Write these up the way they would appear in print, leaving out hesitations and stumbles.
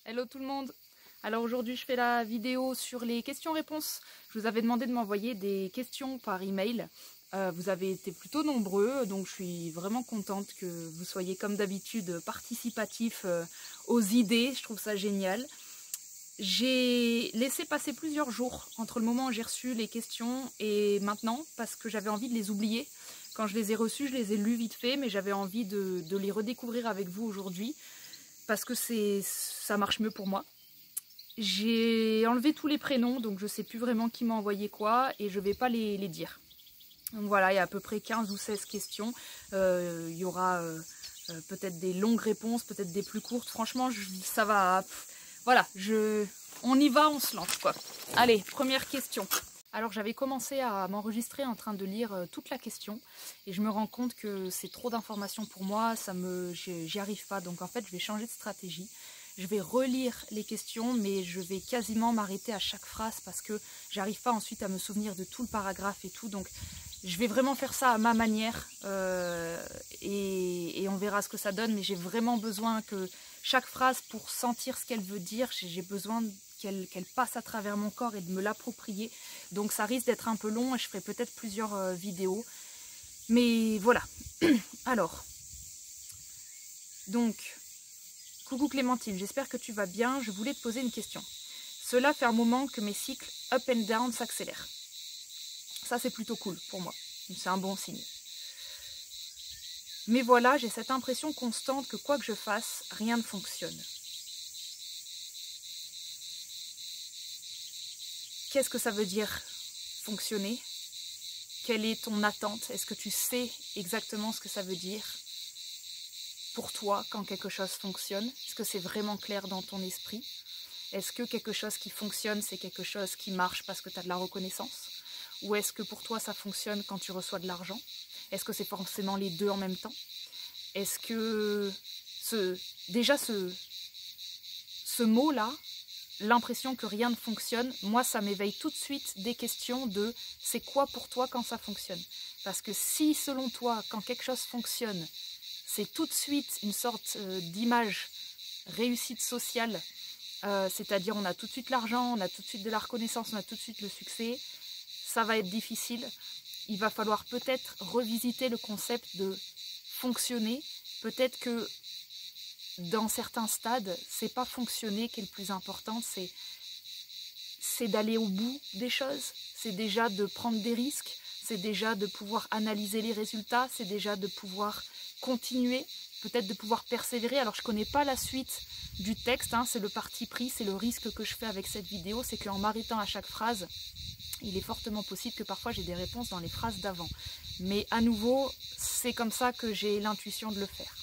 Hello tout le monde. Alors aujourd'hui je fais la vidéo sur les questions-réponses. Je vous avais demandé de m'envoyer des questions par email. Vous avez été plutôt nombreux, donc je suis vraiment contente que vous soyez comme d'habitude participatifs aux idées. Je trouve ça génial. J'ai laissé passer plusieurs jours entre le moment où j'ai reçu les questions et maintenant parce que j'avais envie de les oublier. Quand je les ai reçues, je les ai lues vite fait, mais j'avais envie de les redécouvrir avec vous aujourd'hui parce que ça marche mieux pour moi. J'ai enlevé tous les prénoms, donc je ne sais plus vraiment qui m'a envoyé quoi et je ne vais pas les dire. Donc voilà, il y a à peu près 15 ou 16 questions. Il y aura peut-être des longues réponses, peut-être des plus courtes. Franchement, ça va... Voilà, on y va, on se lance quoi. Allez, première question. Alors j'avais commencé à m'enregistrer en train de lire toute la question et je me rends compte que c'est trop d'informations pour moi, j'y arrive pas. Donc en fait, je vais changer de stratégie. Je vais relire les questions, mais je vais quasiment m'arrêter à chaque phrase parce que j'arrive pas ensuite à me souvenir de tout le paragraphe et tout. Donc je vais vraiment faire ça à ma manière et on verra ce que ça donne. Mais j'ai vraiment besoin que chaque phrase, pour sentir ce qu'elle veut dire, j'ai besoin qu'elle passe à travers mon corps et de me l'approprier. Donc ça risque d'être un peu long et je ferai peut-être plusieurs vidéos. Mais voilà. Alors, donc... Coucou Clémentine, j'espère que tu vas bien. Je voulais te poser une question. Cela fait un moment que mes cycles up and down s'accélèrent. Ça, c'est plutôt cool pour moi. C'est un bon signe. Mais voilà, j'ai cette impression constante que quoi que je fasse, rien ne fonctionne. Qu'est-ce que ça veut dire fonctionner? Quelle est ton attente? Est-ce que tu sais exactement ce que ça veut dire pour toi quand quelque chose fonctionne? Est-ce que c'est vraiment clair dans ton esprit? Est-ce que quelque chose qui fonctionne, c'est quelque chose qui marche parce que tu as de la reconnaissance? Ou est-ce que pour toi ça fonctionne quand tu reçois de l'argent? Est-ce que c'est forcément les deux en même temps? Est-ce que déjà ce mot-là, l'impression que rien ne fonctionne, moi ça m'éveille tout de suite des questions de c'est quoi pour toi quand ça fonctionne? Parce que si selon toi, quand quelque chose fonctionne, c'est tout de suite une sorte d'image réussite sociale, c'est-à-dire on a tout de suite l'argent, on a tout de suite de la reconnaissance, on a tout de suite le succès, ça va être difficile. Il va falloir peut-être revisiter le concept de fonctionner. Peut-être que dans certains stades, c'est pas fonctionner qui est le plus important, c'est d'aller au bout des choses, c'est déjà de prendre des risques, c'est déjà de pouvoir analyser les résultats, c'est déjà de pouvoir continuer, peut-être de pouvoir persévérer. Alors je ne connais pas la suite du texte, hein, c'est le parti pris, c'est le risque que je fais avec cette vidéo, c'est qu'en m'arrêtant à chaque phrase, il est fortement possible que parfois j'ai des réponses dans les phrases d'avant. Mais à nouveau, c'est comme ça que j'ai l'intuition de le faire.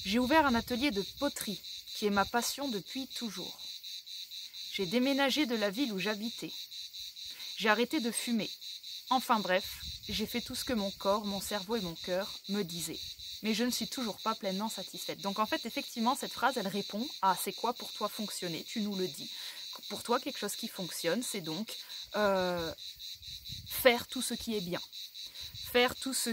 J'ai ouvert un atelier de poterie, qui est ma passion depuis toujours. J'ai déménagé de la ville où j'habitais. J'ai arrêté de fumer. Enfin bref, j'ai fait tout ce que mon corps, mon cerveau et mon cœur me disaient. Mais je ne suis toujours pas pleinement satisfaite. Donc en fait, effectivement, cette phrase, elle répond à c'est quoi pour toi fonctionner? Tu nous le dis. Pour toi, quelque chose qui fonctionne, c'est donc faire tout ce qui est bien. Faire tout ce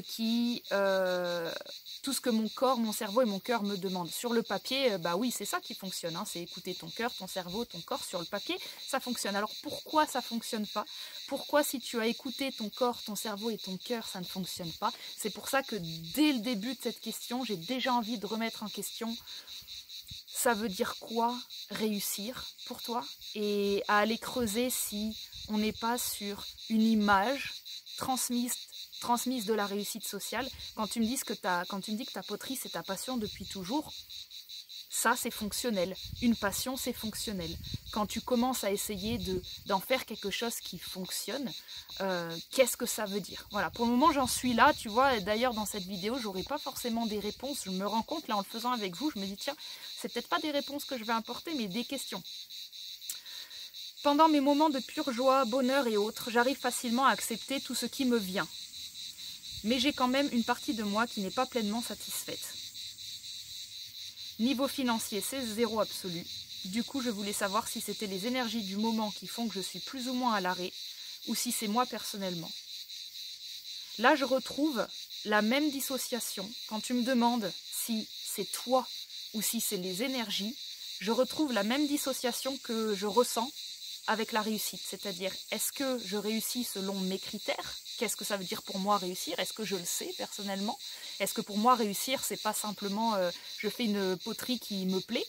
que mon corps, mon cerveau et mon cœur me demandent. Sur le papier, bah oui, c'est ça qui fonctionne, hein, c'est écouter ton cœur, ton cerveau, ton corps. Sur le papier, ça fonctionne. Alors pourquoi ça fonctionne pas? Pourquoi si tu as écouté ton corps, ton cerveau et ton cœur, ça ne fonctionne pas? C'est pour ça que dès le début de cette question, j'ai déjà envie de remettre en question ça veut dire quoi réussir pour toi, et à aller creuser si on n'est pas sur une image transmise de la réussite sociale. Quand tu me dis que ta poterie c'est ta passion depuis toujours, ça c'est fonctionnel. Une passion c'est fonctionnel. Quand tu commences à essayer d'en faire quelque chose qui fonctionne, qu'est-ce que ça veut dire? Voilà, pour le moment j'en suis là, tu vois. D'ailleurs dans cette vidéo j'aurai pas forcément des réponses. Je me rends compte là en le faisant avec vous, je me dis tiens, c'est peut-être pas des réponses que je vais apporter, mais des questions. Pendant mes moments de pure joie, bonheur et autres, j'arrive facilement à accepter tout ce qui me vient. Mais j'ai quand même une partie de moi qui n'est pas pleinement satisfaite. Niveau financier, c'est zéro absolu. Du coup, je voulais savoir si c'était les énergies du moment qui font que je suis plus ou moins à l'arrêt, ou si c'est moi personnellement. Là, je retrouve la même dissociation. Quand tu me demandes si c'est toi ou si c'est les énergies, je retrouve la même dissociation que je ressens avec la réussite. C'est-à-dire, est-ce que je réussis selon mes critères? Qu'est-ce que ça veut dire pour moi réussir? Est-ce que je le sais personnellement? Est-ce que pour moi réussir, c'est pas simplement je fais une poterie qui me plaît?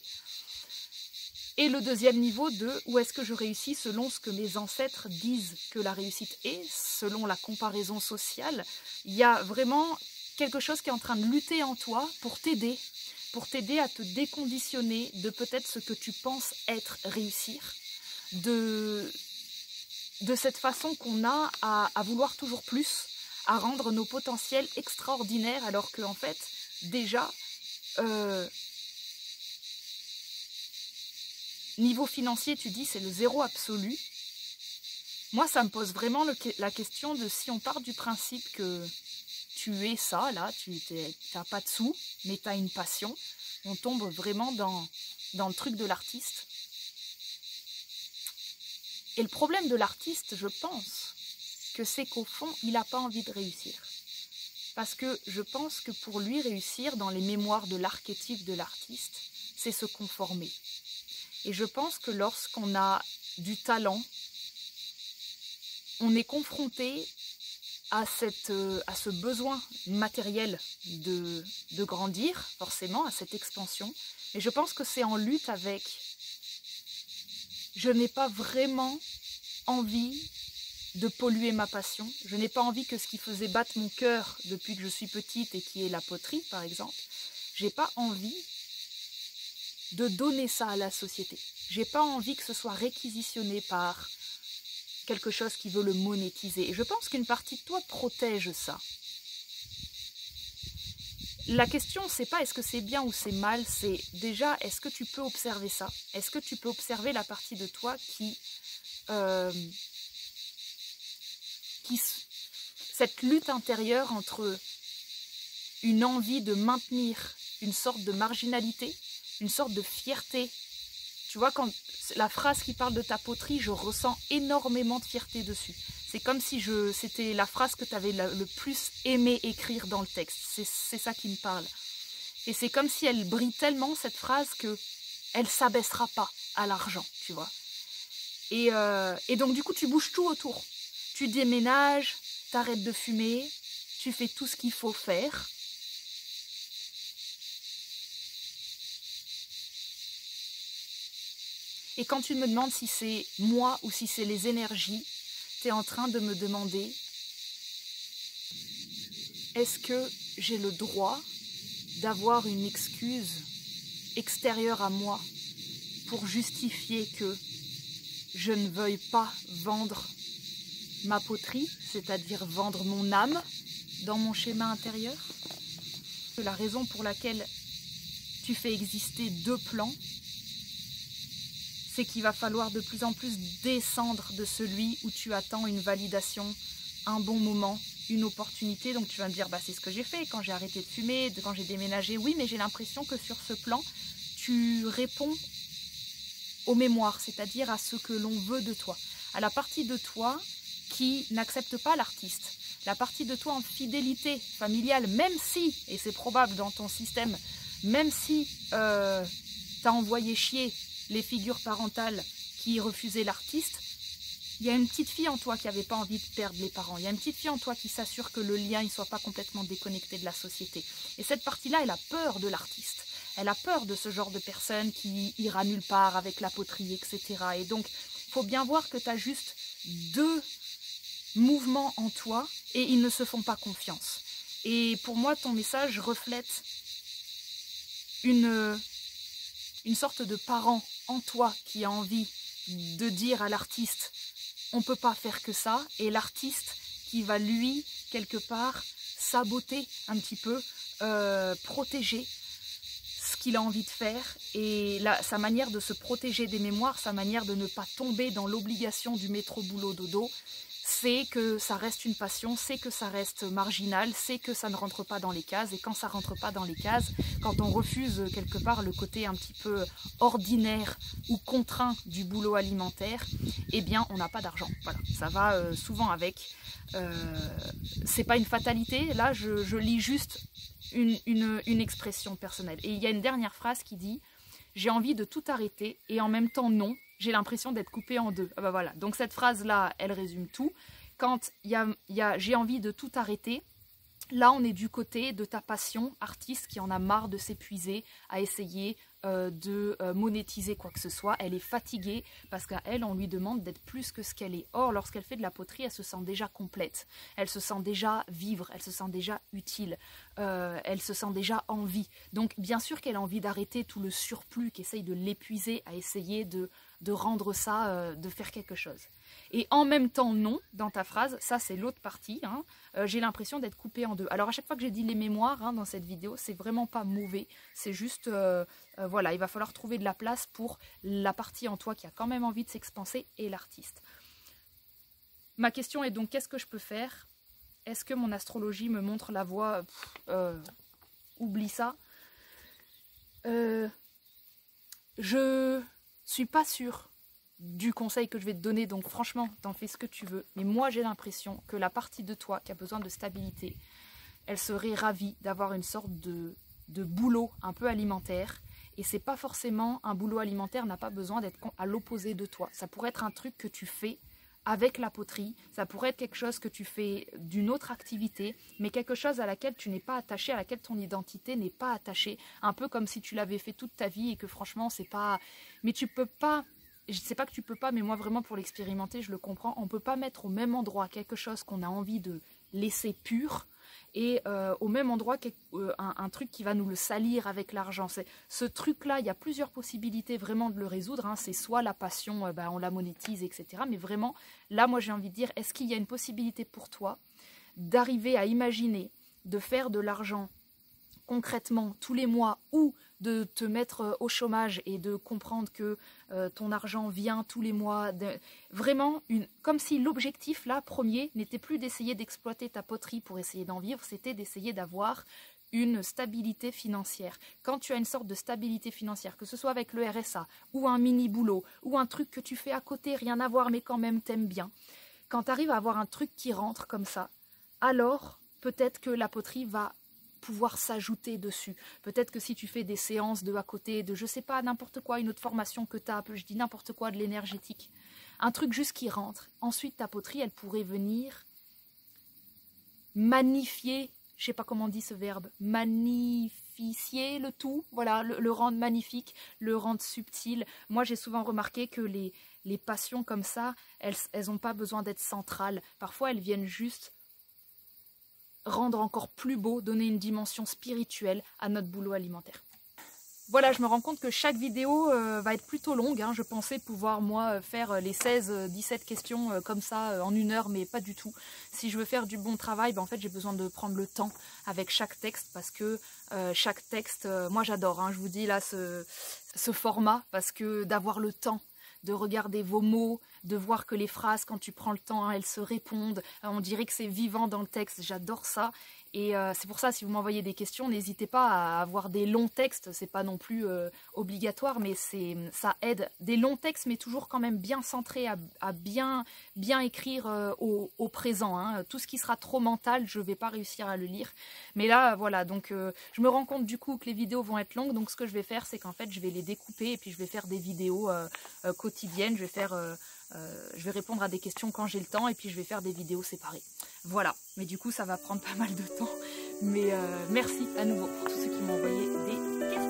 Et le deuxième niveau de où est-ce que je réussis selon ce que mes ancêtres disent que la réussite est, selon la comparaison sociale. Il y a vraiment quelque chose qui est en train de lutter en toi pour t'aider à te déconditionner de peut-être ce que tu penses être réussir, de cette façon qu'on a à vouloir toujours plus, à rendre nos potentiels extraordinaires, alors qu'en fait, déjà, niveau financier, tu dis c'est le zéro absolu. Moi, ça me pose vraiment la question de si on part du principe que tu es ça, là, tu n'as pas de sous, mais tu as une passion, on tombe vraiment dans le truc de l'artiste. Et le problème de l'artiste, je pense, que c'est qu'au fond, il n'a pas envie de réussir. Parce que je pense que pour lui, réussir dans les mémoires de l'archétype de l'artiste, c'est se conformer. Et je pense que lorsqu'on a du talent, on est confronté à ce besoin matériel de grandir, forcément, à cette expansion. Et je pense que c'est en lutte avec... Je n'ai pas vraiment envie de polluer ma passion. Je n'ai pas envie que ce qui faisait battre mon cœur depuis que je suis petite et qui est la poterie, par exemple, j'ai pas envie de donner ça à la société. J'ai pas envie que ce soit réquisitionné par quelque chose qui veut le monétiser. Et je pense qu'une partie de toi protège ça. La question, c'est pas est-ce que c'est bien ou c'est mal, c'est déjà, est-ce que tu peux observer ça? Est-ce que tu peux observer la partie de toi qui cette lutte intérieure entre une envie de maintenir une sorte de marginalité, une sorte de fierté. Tu vois, quand la phrase qui parle de ta poterie, je ressens énormément de fierté dessus. C'est comme si c'était la phrase que tu avais le plus aimé écrire dans le texte. C'est ça qui me parle. Et c'est comme si elle brille tellement, cette phrase, qu'elle ne s'abaissera pas à l'argent, tu vois. Et donc, du coup, tu bouges tout autour. Tu déménages, tu arrêtes de fumer, tu fais tout ce qu'il faut faire. Et quand tu me demandes si c'est moi ou si c'est les énergies, tu es en train de me demander, est-ce que j'ai le droit d'avoir une excuse extérieure à moi pour justifier que je ne veuille pas vendre ma poterie, c'est-à-dire vendre mon âme dans mon schéma intérieur? La raison pour laquelle tu fais exister deux plans, c'est qu'il va falloir de plus en plus descendre de celui où tu attends une validation, un bon moment, une opportunité. Donc tu vas me dire, bah, c'est ce que j'ai fait quand j'ai arrêté de fumer, quand j'ai déménagé. Oui, mais j'ai l'impression que sur ce plan, tu réponds aux mémoires, c'est-à-dire à ce que l'on veut de toi, à la partie de toi qui n'accepte pas l'artiste, la partie de toi en fidélité familiale, même si, et c'est probable dans ton système, même si t'as envoyé chier les figures parentales qui refusaient l'artiste, il y a une petite fille en toi qui n'avait pas envie de perdre les parents. Il y a une petite fille en toi qui s'assure que le lien ne soit pas complètement déconnecté de la société. Et cette partie-là, elle a peur de l'artiste. Elle a peur de ce genre de personne qui ira nulle part avec la poterie, etc. Et donc, il faut bien voir que tu as juste deux mouvements en toi et ils ne se font pas confiance. Et pour moi, ton message reflète une sorte de parent en toi qui a envie de dire à l'artiste on ne peut pas faire que ça, et l'artiste qui va lui, quelque part, saboter un petit peu, protéger ce qu'il a envie de faire, et sa manière de se protéger des mémoires, sa manière de ne pas tomber dans l'obligation du métro boulot dodo, c'est que ça reste une passion, c'est que ça reste marginal, c'est que ça ne rentre pas dans les cases. Et quand ça ne rentre pas dans les cases, quand on refuse quelque part le côté un petit peu ordinaire ou contraint du boulot alimentaire, eh bien on n'a pas d'argent. Voilà, ça va souvent avec. C'est pas une fatalité, là je lis juste une expression personnelle. Et il y a une dernière phrase qui dit j'ai envie de tout arrêter et en même temps non, j'ai l'impression d'être coupée en deux. Ah bah voilà, donc cette phrase-là, elle résume tout. Quand j'ai envie de tout arrêter, là, on est du côté de ta passion artiste qui en a marre de s'épuiser à essayer de monétiser quoi que ce soit. Elle est fatiguée parce qu'à elle, on lui demande d'être plus que ce qu'elle est. Or, lorsqu'elle fait de la poterie, elle se sent déjà complète. Elle se sent déjà vivre, elle se sent déjà utile, elle se sent déjà en vie. Donc, bien sûr qu'elle a envie d'arrêter tout le surplus, qui essaye de l'épuiser à essayer de rendre ça, de faire quelque chose. Et en même temps, non, dans ta phrase, ça c'est l'autre partie, hein, j'ai l'impression d'être coupée en deux. Alors à chaque fois que j'ai dit les mémoires hein, dans cette vidéo, c'est vraiment pas mauvais, c'est juste, voilà, il va falloir trouver de la place pour la partie en toi qui a quand même envie de s'expanser et l'artiste. Ma question est donc, qu'est-ce que je peux faire? Est-ce que mon astrologie me montre la voie? Oublie ça. Je suis pas sûre du conseil que je vais te donner, donc franchement, t'en fais ce que tu veux. Mais moi, j'ai l'impression que la partie de toi qui a besoin de stabilité, elle serait ravie d'avoir une sorte de boulot un peu alimentaire. Et c'est pas forcément un boulot alimentaire, n'a pas besoin d'être à l'opposé de toi. Ça pourrait être un truc que tu fais avec la poterie, ça pourrait être quelque chose que tu fais d'une autre activité, mais quelque chose à laquelle tu n'es pas attaché, à laquelle ton identité n'est pas attachée. Un peu comme si tu l'avais fait toute ta vie et que franchement, c'est pas... Mais tu peux pas... Je sais pas que tu peux pas, mais moi vraiment pour l'expérimenter, je le comprends. On peut pas mettre au même endroit quelque chose qu'on a envie de laisser pur et au même endroit un truc qui va nous le salir avec l'argent. Ce truc-là, il y a plusieurs possibilités vraiment de le résoudre. Hein. C'est soit la passion, on la monétise, etc. Mais vraiment, là, moi j'ai envie de dire, est-ce qu'il y a une possibilité pour toi d'arriver à imaginer, de faire de l'argent concrètement tous les mois ou de te mettre au chômage et de comprendre que ton argent vient tous les mois. Vraiment, comme si l'objectif là, premier, n'était plus d'essayer d'exploiter ta poterie pour essayer d'en vivre, c'était d'essayer d'avoir une stabilité financière. Quand tu as une sorte de stabilité financière, que ce soit avec le RSA ou un mini-boulot ou un truc que tu fais à côté, rien à voir mais quand même t'aimes bien, quand tu arrives à avoir un truc qui rentre comme ça, alors peut-être que la poterie va pouvoir s'ajouter dessus. Peut-être que si tu fais des séances de à côté, de je sais pas, n'importe quoi, une autre formation que tu as, je dis n'importe quoi, de l'énergétique, un truc juste qui rentre. Ensuite, ta poterie, elle pourrait venir magnifier, je sais pas comment on dit ce verbe, magnifier le tout, voilà, le rendre magnifique, le rendre subtil. Moi, j'ai souvent remarqué que les passions comme ça, elles ont pas besoin d'être centrales. Parfois, elles viennent juste rendre encore plus beau, donner une dimension spirituelle à notre boulot alimentaire. Voilà, je me rends compte que chaque vidéo va être plutôt longue. Hein. Je pensais pouvoir, moi, faire les 16-17 questions comme ça en 1 heure, mais pas du tout. Si je veux faire du bon travail, en fait, j'ai besoin de prendre le temps avec chaque texte parce que chaque texte, moi j'adore, hein, je vous dis là, ce format, parce que d'avoir le temps de regarder vos mots, de voir que les phrases, quand tu prends le temps, hein, elles se répondent. On dirait que c'est vivant dans le texte, j'adore ça. Et c'est pour ça, si vous m'envoyez des questions, n'hésitez pas à avoir des longs textes. C'est pas non plus obligatoire, mais ça aide. Des longs textes, mais toujours quand même bien centrés, à bien écrire au présent. Hein. Tout ce qui sera trop mental, je vais pas réussir à le lire. Mais là, voilà, donc je me rends compte du coup que les vidéos vont être longues. Donc ce que je vais faire, c'est qu'en fait, je vais les découper et puis je vais faire des vidéos quotidiennes. Je vais répondre à des questions quand j'ai le temps et puis je vais faire des vidéos séparées. Voilà, mais du coup ça va prendre pas mal de temps. Mais merci à nouveau pour tous ceux qui m'ont envoyé des questions.